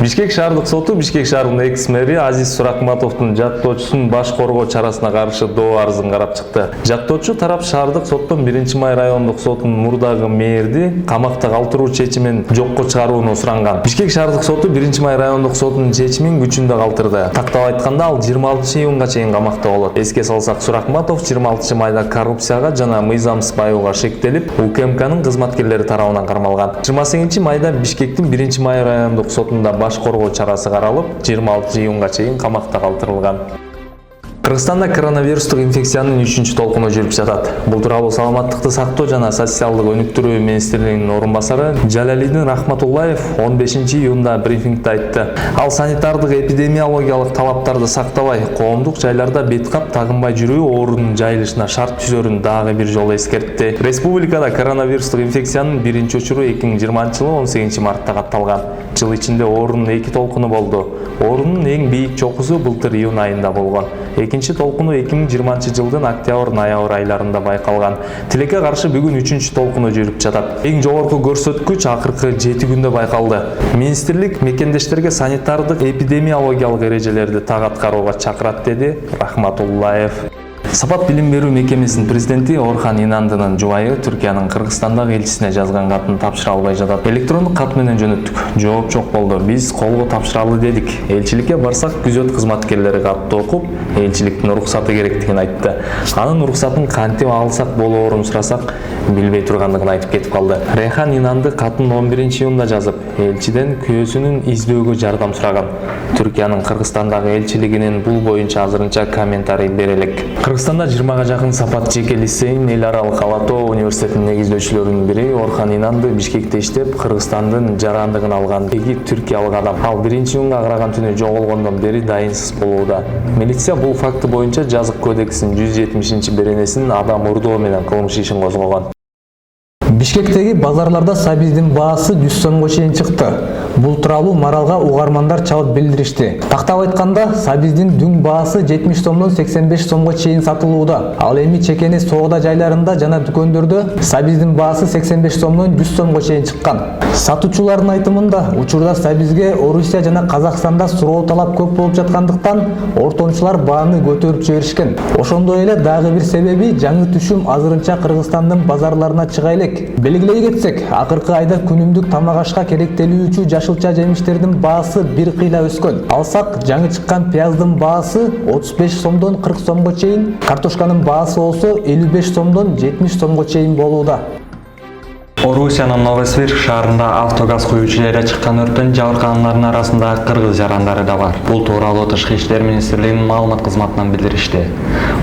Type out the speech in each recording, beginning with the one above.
Бишкек шаардык соту Бишкек шаарынын экс-мэри Азиз Суракматовдун жаттоочусунун баш коргоо чарасына каршы доо арызын карап чыкты. Жаттоочу тарап шаардык соттон 1-май райондук сотунун мурдагы мэрди камакта калтыруу чечимин жокко чыгарууну суранган. Бишкек шаардык соту 1-май райондук сотунун чечимин күчүндө калтырды. Тактап айтканда ал 26-июнга чейин камакта болот. Эске салсак, Суракматов 26-майда коррупцияга жана мыйзамсыз байууга шектелип, УКМКнын кызматкерлери тарабынан кармалган. 28-майда Бишкектин 1-май райондук сотунда баш коргоо чарасы каралып, 26-июнга чейин камакта калтырылган. Кыргызстанда коронавирустук инфекциянын 3-толкуну жүрүп жатат. Бул тууралуу Саламаттыкты сактоо жана социалдык өнүктүрүү министринин орун басары Жалалидин Рахматуллаев 15-июнда брифингде айтты. Ал санитардык эпидемиологиялык талаптарды сактабай, коомдук жайларда бет кап тагынбай жүрүү оорунун жайылышына шарт түзөрүн дагы бир жолу эскертти. Республикада коронавирустук инфекциянын биринчи учуру 2020-жылы 18-мартта катталган. Жыл ичинде оорунун 2 толкуну болду. Оорунун эң бийик чокусу былтыр июнь айында болгон. Экинчи толкуну 2020-жылдын октябрь-ноябрь айларында байкалган. Тилекке каршы бүгүн 3-чү толкуну жүрүп жатат. Эң жогорку көрсөткүч акыркы 7 күндө байкалды. Министрлик мекендештерге санитардык эпидемиологиялык эрежелерди так аткарууга чакырат, деди Рахматуллаев. Сапат билим берүү мекемесинин президенти Орхан Инандынын жубайы Түркиянын Кыргызстандагы элчисине жазган катын тапшыра албай жатат. Электрондук кат менен жөнөттүк. Жооп жок болду. Биз колго тапшыралы дедик. Элчиликке барсак, күзөт кызматкерлери катты окуп, элчиликтин уруксаты керектигин айтты. Анын уруксатын кантип алсак болоорун сурасак, билбей тургандыгын айтып кетип калды. Рейхан Инанды катын 11-июнда жазып, элчиден күйөөсүнүн издөөгө жардам сураган. Түркиянын Кыргызстандагы элчилигинин бул боюнча азырынча комментарий бере элек. Кыргызстанда 20-га жакын Сапат жеке лицейин эл аралык ала тоо университетинин негиздөөчүлөрүнүн бири Орхан Инанды Бишкекте иштеп, Кыргызстандын жарандыгын алган эки түркиялык адам. Ал 1-июнга караган түнү жоголгондон бери дайынсыз болууда. Милиция бул факты боюнча жазык кодексинин 170-беренесин адам урдоо менен кылмыш ишин козгогон. Бишкектеги базарларда сабиздин баасы 100 сомго чейин чыкты. Бул тууралуу Маралга угармандар чалып билдиришти. Тактап айтканда, сабиздин дүң баасы 70 сомдон 85 сомго чейин сатылууда. Ал эми чекени соода жайларында жана дүкөндөрдө сабиздин баасы 85 сомдон 100 сомго чейин чыккан. Сатуучулардын айтымында, учурда сабизге Орусия жана Казакстанда суроо талап көп болуп жаткандыктан, ортомчулар бааны көтөрүп жиберишкен. Ошондой эле дагы бир себеби жаңы түшүм азырынча Кыргызстандын базарларына чыга элек. Белгилей кетсек, акыркы айда күнүмдүк тамак ашка керектелүүчү жашылча жемиштердин баасы бир кыйла өскөн. Алсак, жаңы чыккан пияздын баасы 35 сомдон 40 сомго чейин, картошканын баасы болсо 55 сомдон 70 сомго чейин болууда. Орусиянын Новосибирск шаарында автогаз куюучу жайда чыккан өрттөн жабыркаганлардын арасында кыргыз жарандары да бар. Бул тууралуу Тышкы иштер министрлигинин маалымат кызматынан билдиришти.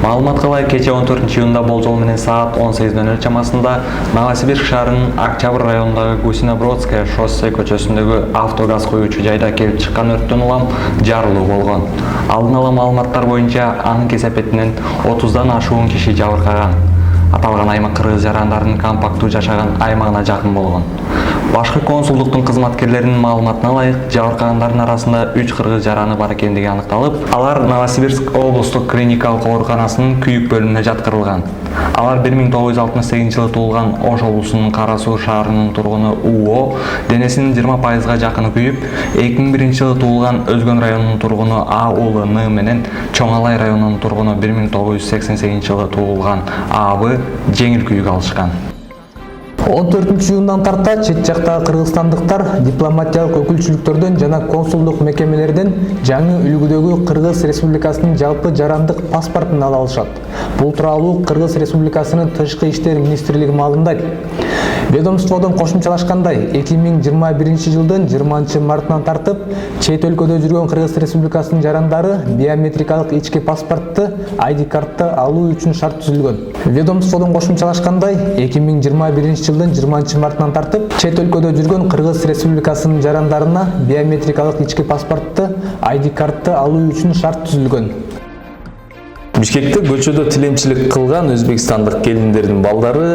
Маалыматка ылайык, кече 14-июнда болжол менен саат 18:00 чамасында Новосибирск шаарынын Октябрь районундагы Гусино-Бродская шоссе көчөсүндөгү автогаз куюучу жайда келип чыккан өрттөн улам жарылуу болгон. Алдын ала маалыматтар боюнча анын кесепетинен 30дан ашуун киши жабыркаган. Аталган аймак кыргыз жарандарынын компактуу жашаган аймагына жакын болгон. Башкы консулдуктун кызматкерлеринин маалыматына ылайык, жабыркагандардын арасында 3 кыргыз жараны бар экендиги аныкталып, алар Новосибирск облустук клиникалык ооруканасынын күйүк бөлүмүнө жаткырылган. Алар 1968-жылы туулган Ош облусунун Кара Суу шаарынын тургуну УО, денесинин 20%га жакыны күйүп, 2001-жылы туулган Өзгөн районунун тургуну АУЛН менен Чоң Алай районунун тургуну 1988-жылы туулган АБ жеңил күйүк алышкан. 14-июндан тарта чет жактагы кыргызстандыктар дипломатиялык өкүлчүлүктөрдөн жана консулдук мекемелерден жаңы үлгүдөгү Кыргыз Республикасынын жалпы жарандык паспортун ала алышат. Бул тууралуу Кыргыз Республикасынын Тышкы иштер министрлиги маалымдайт. Ведомстводон кошумчалашкандай, 2021-жылдын 20-мартынан тартып, чет өлкөдө жүргөн Кыргыз Республикасынын жарандары биометрикалык ички паспортты, ID картты алуу үчүн шарт түзүлгөн. Ведомстводон кошумчалашкандай, 2021-жылдын 20-мартынан тартып, чет өлкөдө жүргөн Кыргыз Республикасынын жарандарына биометрикалык ички паспортты, ID картты алуу үчүн шарт түзүлгөн. Бишкекте көчөдө тилемчилик кылган өзбекстандык келиндердин балдары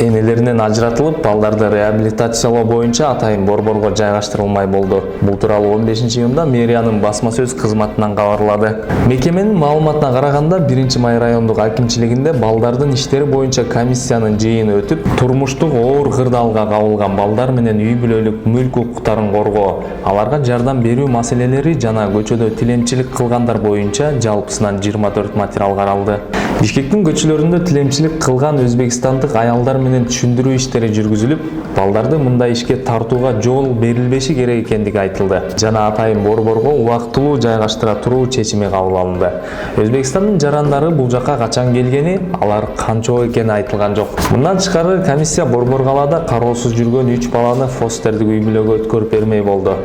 энелеринен ажыратылып, балдарды реабилитациялоо боюнча Атайын борборго жайгаштырылмай болду. Бул тууралуу 15-июнда мэриянын басма сөз кызматынан кабарлады. Мекеменин маалыматына караганда 1-Май райондук акимчилигинде балдардын иштери боюнча комиссиянын жыйыны өтүп, турмуштук оор кырдаалга кабылган балдар менен үй бүлөлүк мүлк укуктарын коргоо, аларга жардам берүү маселелери жана көчөдө тилемчилик кылгандар боюнча жалпысынан 24 материал каралды. Бишкектин көчөлөрүндө тилемчилик кылган өзбекстандык аялдар менен түшүндүрүү иштери жүргүзүлүп, балдарды мындай ишке тартууга жол берилбеши керек экендиги айтылды жана Атайын борборго убактылуу жайгаштыра туруу чечими кабыл алынды. Өзбекстандын жарандары бул жакка качан келгени, алар канчоо экени айтылган жок. Мындан тышкары комиссия Борбор калаада кароосуз жүргөн 3 баланы фостердик үй бүлөгө өткөрүп бермей болду.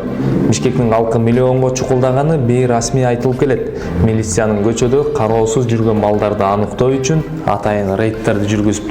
Бишкектин калкы миллионго чукулдаганы бейрасмий айтылып келет. Милициянын көчөдө кароосуз жүргөн балдарды аныктоо үчүн атайын рейдтерди жүргүзүп